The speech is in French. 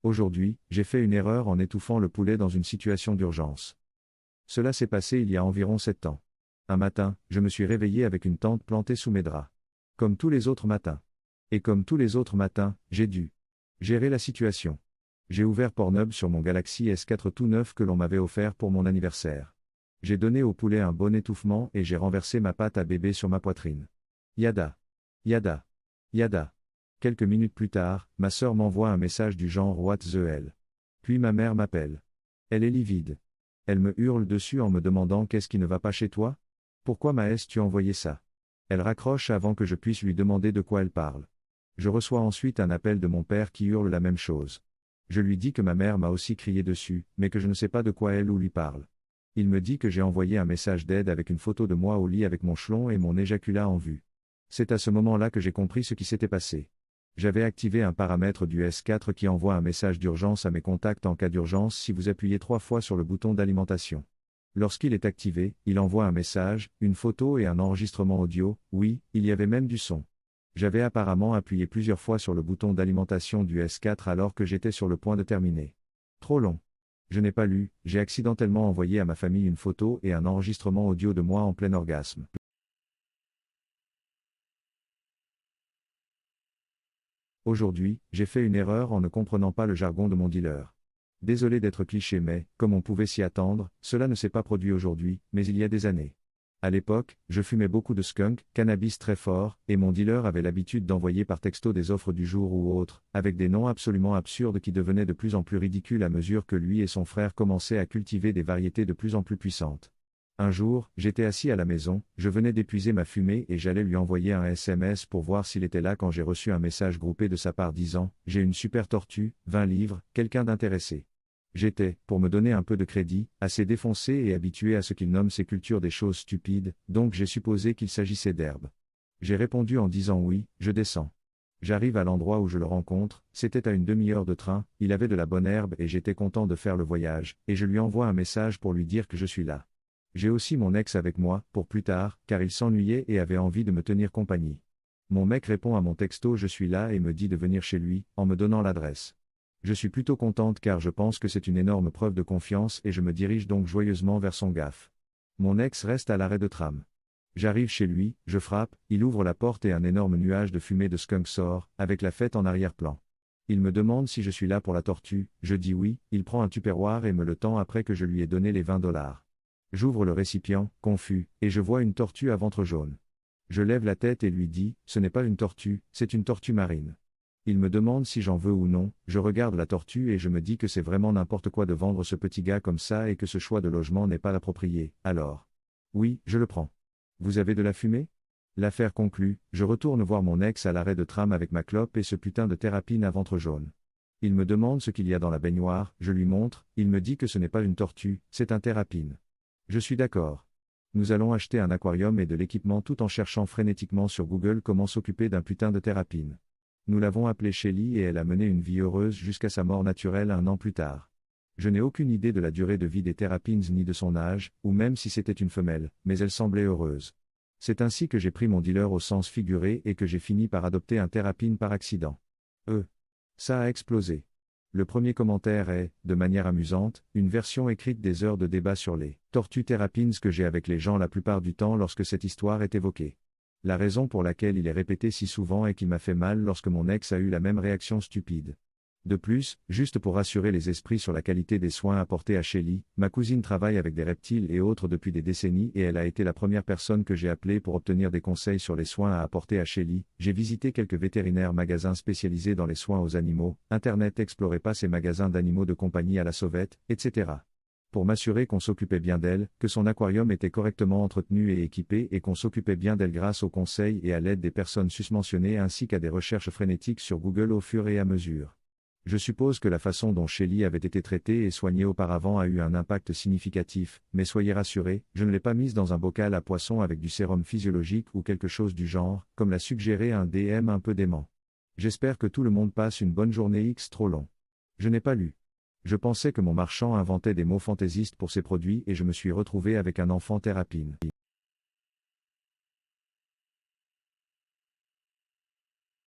Aujourd'hui, j'ai fait une erreur en étouffant le poulet dans une situation d'urgence. Cela s'est passé il y a environ 7 ans. Un matin, je me suis réveillé avec une tente plantée sous mes draps. Comme tous les autres matins. Et comme tous les autres matins, j'ai dû gérer la situation. J'ai ouvert Pornhub sur mon Galaxy S4 tout neuf que l'on m'avait offert pour mon anniversaire. J'ai donné au poulet un bon étouffement et j'ai renversé ma pâte à bébé sur ma poitrine. Yada. Yada. Yada. Quelques minutes plus tard, ma sœur m'envoie un message du genre What the hell. Puis ma mère m'appelle. Elle est livide. Elle me hurle dessus en me demandant qu'est-ce qui ne va pas chez toi? Pourquoi m'as-tu envoyé ça? Elle raccroche avant que je puisse lui demander de quoi elle parle. Je reçois ensuite un appel de mon père qui hurle la même chose. Je lui dis que ma mère m'a aussi crié dessus, mais que je ne sais pas de quoi elle ou lui parle. Il me dit que j'ai envoyé un message d'aide avec une photo de moi au lit avec mon chelon et mon éjaculat en vue. C'est à ce moment-là que j'ai compris ce qui s'était passé. J'avais activé un paramètre du S4 qui envoie un message d'urgence à mes contacts en cas d'urgence si vous appuyez 3 fois sur le bouton d'alimentation. Lorsqu'il est activé, il envoie un message, une photo et un enregistrement audio, oui, il y avait même du son. J'avais apparemment appuyé plusieurs fois sur le bouton d'alimentation du S4 alors que j'étais sur le point de terminer. Trop long. Je n'ai pas lu, j'ai accidentellement envoyé à ma famille une photo et un enregistrement audio de moi en plein orgasme. Aujourd'hui, j'ai fait une erreur en ne comprenant pas le jargon de mon dealer. Désolé d'être cliché mais, comme on pouvait s'y attendre, cela ne s'est pas produit aujourd'hui, mais il y a des années. À l'époque, je fumais beaucoup de skunk, cannabis très fort, et mon dealer avait l'habitude d'envoyer par texto des offres du jour ou autre, avec des noms absolument absurdes qui devenaient de plus en plus ridicules à mesure que lui et son frère commençaient à cultiver des variétés de plus en plus puissantes. Un jour, j'étais assis à la maison, je venais d'épuiser ma fumée et j'allais lui envoyer un SMS pour voir s'il était là quand j'ai reçu un message groupé de sa part disant « J'ai une super tortue, 20 livres, quelqu'un d'intéressé ». J'étais, pour me donner un peu de crédit, assez défoncé et habitué à ce qu'il nomme ces cultures des choses stupides, donc j'ai supposé qu'il s'agissait d'herbe. J'ai répondu en disant oui, je descends. J'arrive à l'endroit où je le rencontre, c'était à une demi-heure de train, il avait de la bonne herbe et j'étais content de faire le voyage, et je lui envoie un message pour lui dire que je suis là. J'ai aussi mon ex avec moi, pour plus tard, car il s'ennuyait et avait envie de me tenir compagnie. Mon mec répond à mon texto je suis là et me dit de venir chez lui, en me donnant l'adresse. Je suis plutôt contente car je pense que c'est une énorme preuve de confiance et je me dirige donc joyeusement vers son gaffe. Mon ex reste à l'arrêt de tram. J'arrive chez lui, je frappe, il ouvre la porte et un énorme nuage de fumée de skunk sort, avec la fête en arrière-plan. Il me demande si je suis là pour la tortue, je dis oui, il prend un tupperware et me le tend après que je lui ai donné les $20. J'ouvre le récipient, confus, et je vois une tortue à ventre jaune. Je lève la tête et lui dis, ce n'est pas une tortue, c'est une tortue marine. Il me demande si j'en veux ou non, je regarde la tortue et je me dis que c'est vraiment n'importe quoi de vendre ce petit gars comme ça et que ce choix de logement n'est pas l'approprié, alors. Oui, je le prends. Vous avez de la fumée? L'affaire conclue, je retourne voir mon ex à l'arrêt de tram avec ma clope et ce putain de thérapine à ventre jaune. Il me demande ce qu'il y a dans la baignoire, je lui montre, il me dit que ce n'est pas une tortue, c'est un thérapine. Je suis d'accord. Nous allons acheter un aquarium et de l'équipement tout en cherchant frénétiquement sur Google comment s'occuper d'un putain de thérapine. Nous l'avons appelée Shelly et elle a mené une vie heureuse jusqu'à sa mort naturelle 1 an plus tard. Je n'ai aucune idée de la durée de vie des thérapines ni de son âge, ou même si c'était une femelle, mais elle semblait heureuse. C'est ainsi que j'ai pris mon dealer au sens figuré et que j'ai fini par adopter un thérapine par accident. Ça a explosé. Le premier commentaire est, de manière amusante, une version écrite des heures de débat sur les tortues thérapines que j'ai avec les gens la plupart du temps lorsque cette histoire est évoquée. La raison pour laquelle il est répété si souvent est qu'il m'a fait mal lorsque mon ex a eu la même réaction stupide. De plus, juste pour rassurer les esprits sur la qualité des soins apportés à Shelly, ma cousine travaille avec des reptiles et autres depuis des décennies et elle a été la première personne que j'ai appelée pour obtenir des conseils sur les soins à apporter à Shelly. J'ai visité quelques vétérinaires magasins spécialisés dans les soins aux animaux, Internet explorait pas ces magasins d'animaux de compagnie à la sauvette, etc. Pour m'assurer qu'on s'occupait bien d'elle, que son aquarium était correctement entretenu et équipé et qu'on s'occupait bien d'elle grâce aux conseils et à l'aide des personnes susmentionnées ainsi qu'à des recherches frénétiques sur Google au fur et à mesure. Je suppose que la façon dont Shelly avait été traitée et soignée auparavant a eu un impact significatif, mais soyez rassurés, je ne l'ai pas mise dans un bocal à poisson avec du sérum physiologique ou quelque chose du genre, comme l'a suggéré un DM un peu dément. J'espère que tout le monde passe une bonne journée X trop long. Je n'ai pas lu. Je pensais que mon marchand inventait des mots fantaisistes pour ses produits et je me suis retrouvé avec un enfant thérapine.